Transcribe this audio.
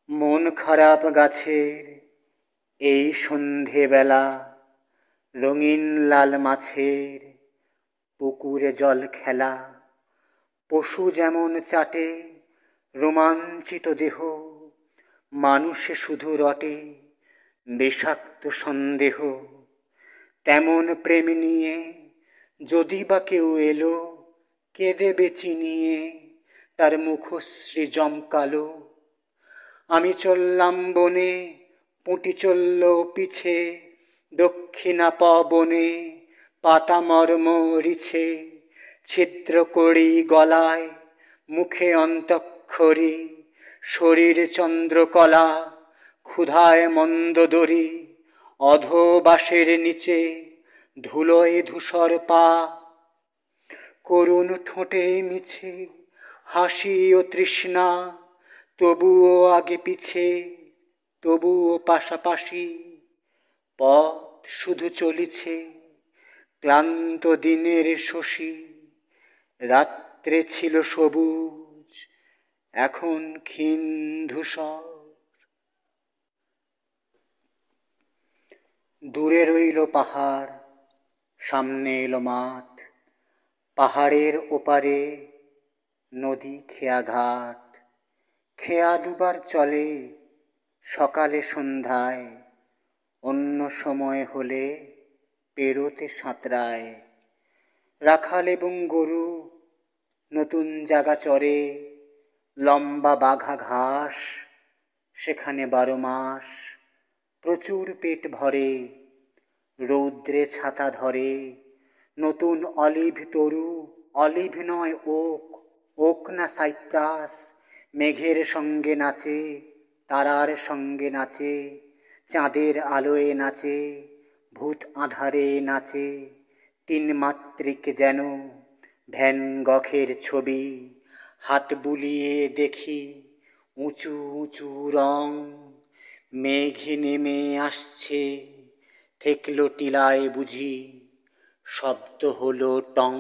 মন খারাপ গাছের এই সন্ধেবেলা, রঙিন লাল মাছের পুকুরে জল খেলা। পশু যেমন চাটে রোমাঞ্চিত দেহ, মানুষে শুধু রটে বিষাক্ত সন্দেহ। তেমন প্রেম নিয়ে যদি বা কেউ এলো, কেঁদে চিনিয়ে তার মুখশ্রী জমকালো। আমি চললাম বনে, পুঁটি চলল পিছে, দক্ষিণা পবনে পাতা মর্মরিছে। ছিদ্র করি গলায়, মুখে অন্তঃক্ষরী, শরীর চন্দ্রকলা, ক্ষুধায় মন্দোদরী। অধোবাসের নিচে ধুলোয় ধূসর পা, করুণ ঠোঁটে মিছে হাসি ও তৃষ্ণা। তবুও আগে পিছে, তবুও পাশাপাশি, পথ শুধু চলিছে ক্লান্ত দিনের শশী। রাত্রে ছিল সবুজ, এখন ক্ষীণ ধূসর। দূরে রইল পাহাড়, সামনে এলো মাঠ। পাহাড়ের ওপারে নদী খেয়া ঘাট। খেয়া দুবার চলে সকালে সন্ধ্যায়, অন্য সময় হলে পেরোতে সাঁতরায়। রাখাল এবং গরু নতুন জাগা চরে, লম্বা বাঘা ঘাস সেখানে 12 মাস। প্রচুর পেট ভরে, রৌদ্রে ছাতা ধরে। নতুন অলিভ তরু, অলিভ নয় ওক, ওক না সাইপ্রাস। মেঘের সঙ্গে নাচে, তারার সঙ্গে নাচে, চাঁদের আলোয় নাচে, ভূত আঁধারে নাচে। 3 মাত্রিক যেন ভ্যান গখের ছবি। হাত বুলিয়ে দেখি উঁচু উঁচু রং। মেঘ নেমে আসছে, ঠেকলো টিলায় বুঝি, শব্দ হলো টং।